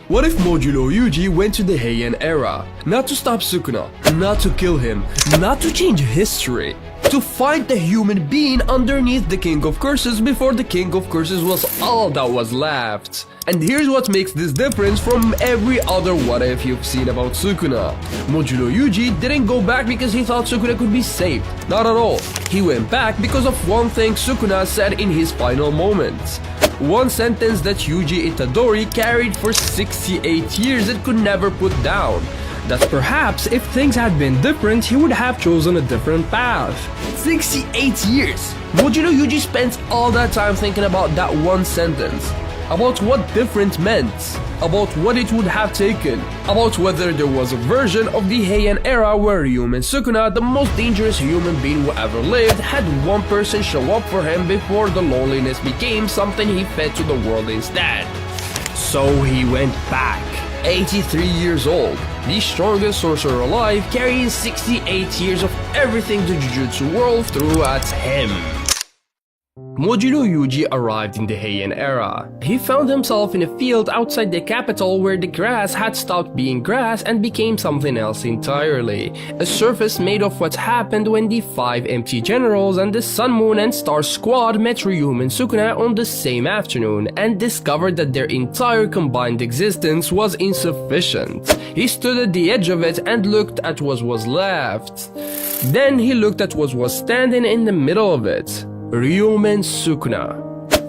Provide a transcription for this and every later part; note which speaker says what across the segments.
Speaker 1: What if modulo Yuji went to the Heian era, not to stop Sukuna, not to kill him, not to change history, to fight the human being underneath the King of Curses before the King of Curses was all that was left? And here's what makes this difference from every other what if you've seen about Sukuna. Modulo Yuji didn't go back because he thought Sukuna could be saved, not at all. He went back because of one thing Sukuna said in his final moments. One sentence that Yuji Itadori carried for 68 years and could never put down. That perhaps if things had been different, he would have chosen a different path. 68 years! Modulo Yuji spent all that time thinking about that one sentence. About what different meant, about what it would have taken, about whether there was a version of the Heian era where human Sukuna, the most dangerous human being who ever lived, had one person show up for him before the loneliness became something he fed to the world instead. So he went back, 83 years old, the strongest sorcerer alive, carrying 68 years of everything the Jujutsu world threw at him. Modulo Yuji arrived in the Heian era. He found himself in a field outside the capital where the grass had stopped being grass and became something else entirely. A surface made of what happened when the 5 empty generals and the Sun, Moon and Star squad met Ryume and Sukuna on the same afternoon and discovered that their entire combined existence was insufficient. He stood at the edge of it and looked at what was left. Then he looked at what was standing in the middle of it. Ryume and Sukuna.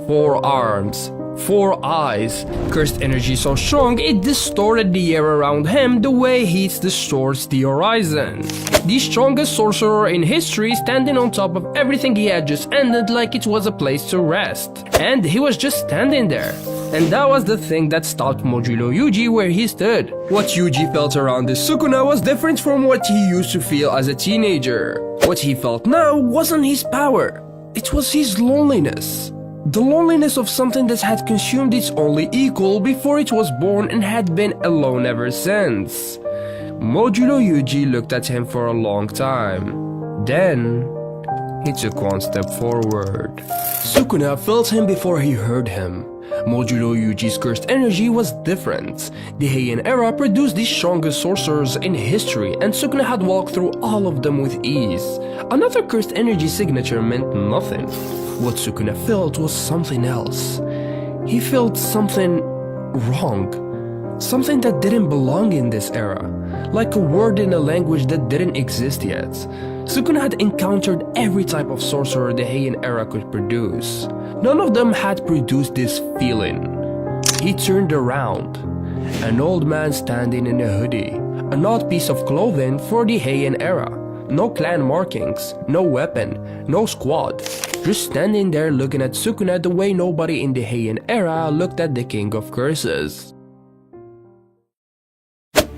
Speaker 1: 4 arms, 4 eyes, cursed energy so strong it distorted the air around him the way heat distorts the horizon. The strongest sorcerer in history standing on top of everything he had just ended like it was a place to rest. And he was just standing there. And that was the thing that stopped Modulo Yuji where he stood. What Yuji felt around this Sukuna was different from what he used to feel as a teenager. What he felt now wasn't his power. It was his loneliness. The loneliness of something that had consumed its only equal before it was born and had been alone ever since. Modulo Yuji looked at him for a long time. Then, he took one step forward. Sukuna felt him before he heard him. Modulo Yuji's cursed energy was different. The Heian era produced the strongest sorcerers in history and Sukuna had walked through all of them with ease. Another cursed energy signature meant nothing. What Sukuna felt was something else. He felt something wrong. Something that didn't belong in this era. Like a word in a language that didn't exist yet. Sukuna had encountered every type of sorcerer the Heian era could produce. None of them had produced this feeling. He turned around. An old man standing in a hoodie. An odd piece of clothing for the Heian era. No clan markings, no weapon, no squad. Just standing there looking at Sukuna the way nobody in the Heian era looked at the King of Curses.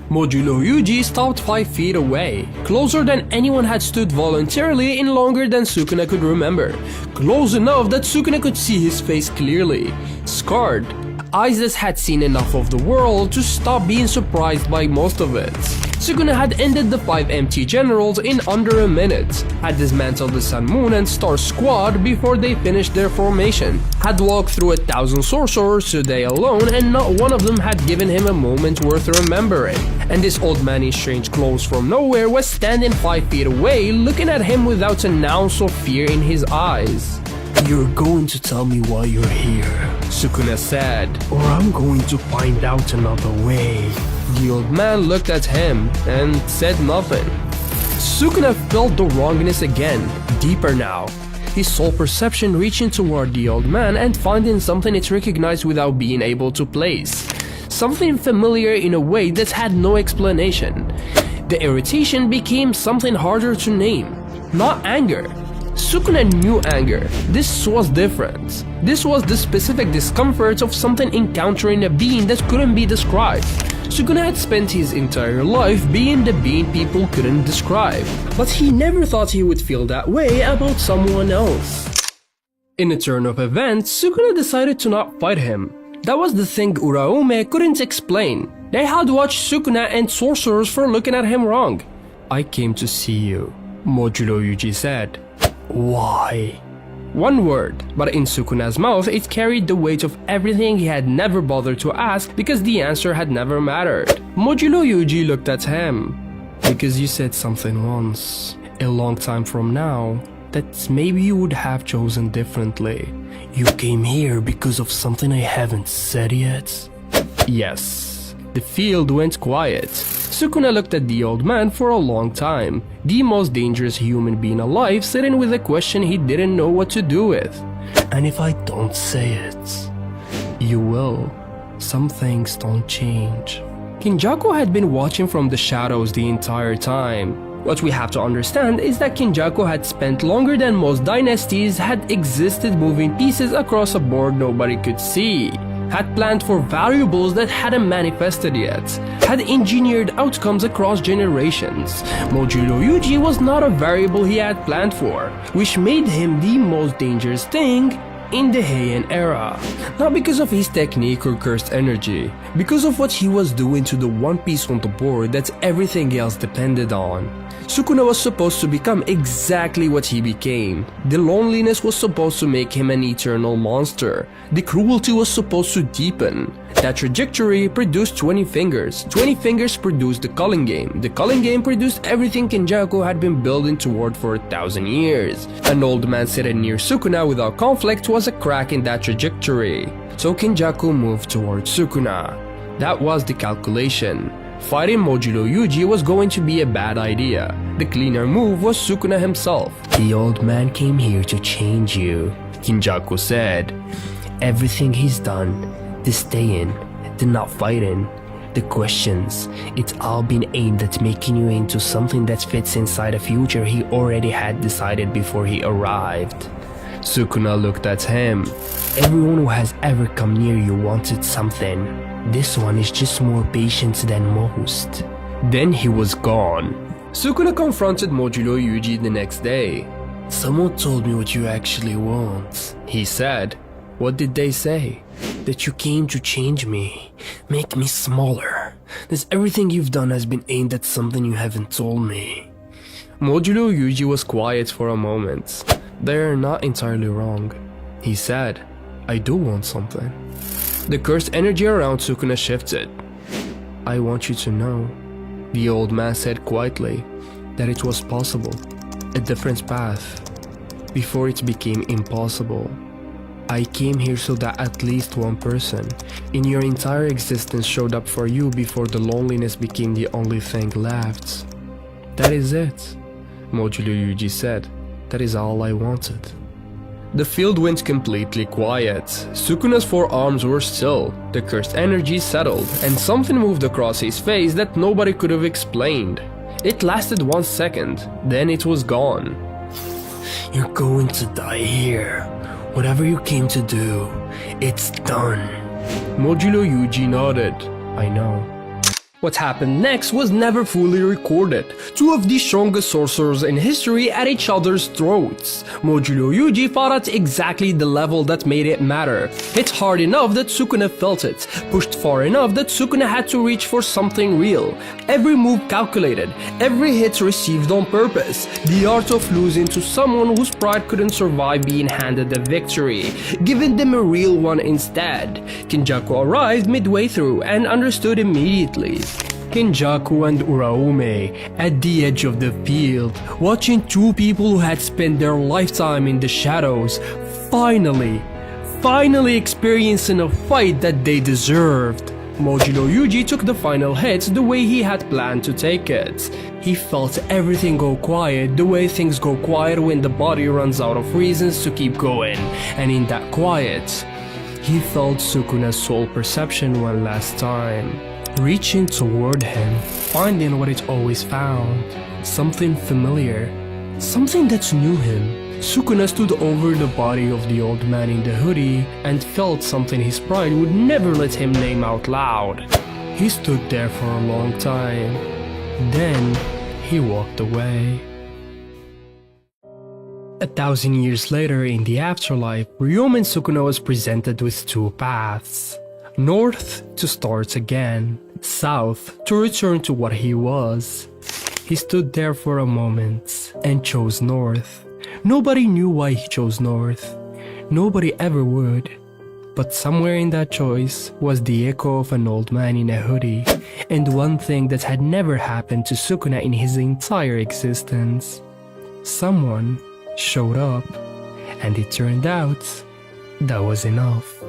Speaker 1: Modulo Yuji stopped 5 feet away, closer than anyone had stood voluntarily in longer than Sukuna could remember. Close enough that Sukuna could see his face clearly. Scarred, eyes that had seen enough of the world to stop being surprised by most of it. Sukuna had ended the 5 empty generals in under a minute, had dismantled the Sun, Moon and Star squad before they finished their formation, had walked through 1,000 sorcerers today alone and not one of them had given him a moment worth remembering. And this old man in strange clothes from nowhere was standing 5 feet away looking at him without an ounce of fear in his eyes. "You're going to tell me why you're here," Sukuna said, "or I'm going to find out another way." The old man looked at him and said nothing. Sukuna felt the wrongness again, deeper now. His soul perception reaching toward the old man and finding something it recognized without being able to place. Something familiar in a way that had no explanation. The irritation became something harder to name. Not anger. Sukuna knew anger. This was different. This was the specific discomfort of something encountering a being that couldn't be described. Sukuna had spent his entire life being the being people couldn't describe, but he never thought he would feel that way about someone else. In a turn of events, Sukuna decided to not fight him. That was the thing Uraume couldn't explain. They had watched Sukuna and sorcerers for looking at him wrong. "I came to see you," Modulo Yuji said. "Why?" One word, but in Sukuna's mouth it carried the weight of everything he had never bothered to ask because the answer had never mattered. Modulo Yuji looked at him. Because you said something once, a long time from now, that maybe you would have chosen differently. You came here because of something I haven't said yet? Yes. The field went quiet. Sukuna looked at the old man for a long time, the most dangerous human being alive, sitting with a question he didn't know what to do with. And if I don't say it, you will. Some things don't change. Kinjaku had been watching from the shadows the entire time. What we have to understand is that Kinjaku had spent longer than most dynasties had existed moving pieces across a board nobody could see, had planned for variables that hadn't manifested yet, had engineered outcomes across generations. Modulo Yuji was not a variable he had planned for, which made him the most dangerous thing in the Heian era. Not because of his technique or cursed energy, because of what he was doing to the one piece on the board that everything else depended on. Sukuna was supposed to become exactly what he became. The loneliness was supposed to make him an eternal monster. The cruelty was supposed to deepen. That trajectory produced 20 fingers. 20 fingers produced the culling game. The culling game produced everything Kinjaku had been building toward for 1,000 years. An old man sitting near Sukuna without conflict was a crack in that trajectory. So Kinjaku moved towards Sukuna. That was the calculation. Fighting Modulo Yuji was going to be a bad idea. The cleaner move was Sukuna himself. The old man came here to change you, Kinjaku said. Everything he's done, the staying, the not fighting, the questions, it's all been aimed at making you into something that fits inside a future he already had decided before he arrived. Sukuna looked at him. Everyone who has ever come near you wanted something. This one is just more patient than most. Then he was gone. Sukuna confronted Modulo Yuji the next day. Someone told me what you actually want, he said. What did they say? That you came to change me, make me smaller. That everything you've done has been aimed at something you haven't told me. Modulo Yuji was quiet for a moment. They're not entirely wrong, he said. I do want something. The cursed energy around Sukuna shifted. I want you to know, the old man said quietly, that it was possible, a different path, before it became impossible. I came here so that at least one person in your entire existence showed up for you before the loneliness became the only thing left. That is it, Modulo Yuji said. That is all I wanted. The field went completely quiet. Sukuna's forearms were still, the cursed energy settled, and something moved across his face that nobody could have explained. It lasted 1 second, then it was gone. You're going to die here. Whatever you came to do, it's done. Modulo Yuji nodded. I know. What happened next was never fully recorded. Two of the strongest sorcerers in history at each other's throats. Modulo Yuji fought at exactly the level that made it matter. Hit hard enough that Sukuna felt it. Pushed far enough that Sukuna had to reach for something real. Every move calculated. Every hit received on purpose. The art of losing to someone whose pride couldn't survive being handed a victory. Giving them a real one instead. Kinjaku arrived midway through and understood immediately. Kinjaku and Uraume at the edge of the field, watching two people who had spent their lifetime in the shadows, finally experiencing a fight that they deserved. Modulo Yuji took the final hit the way he had planned to take it. He felt everything go quiet the way things go quiet when the body runs out of reasons to keep going, and in that quiet, he felt Sukuna's soul perception one last time. Reaching toward him, finding what it always found. Something familiar. Something that knew him. Sukuna stood over the body of the old man in the hoodie and felt something his pride would never let him name out loud. He stood there for a long time. Then, he walked away. 1,000 years later in the afterlife, Ryomen Sukuna was presented with two paths. North to start again, south to return to what he was. He stood there for a moment and chose north.
Speaker 2: Nobody knew why he chose north. Nobody ever would. But somewhere in that choice was the echo of an old man in a hoodie, and one thing that had never happened to Sukuna in his entire existence. Someone showed up, and it turned out that was enough.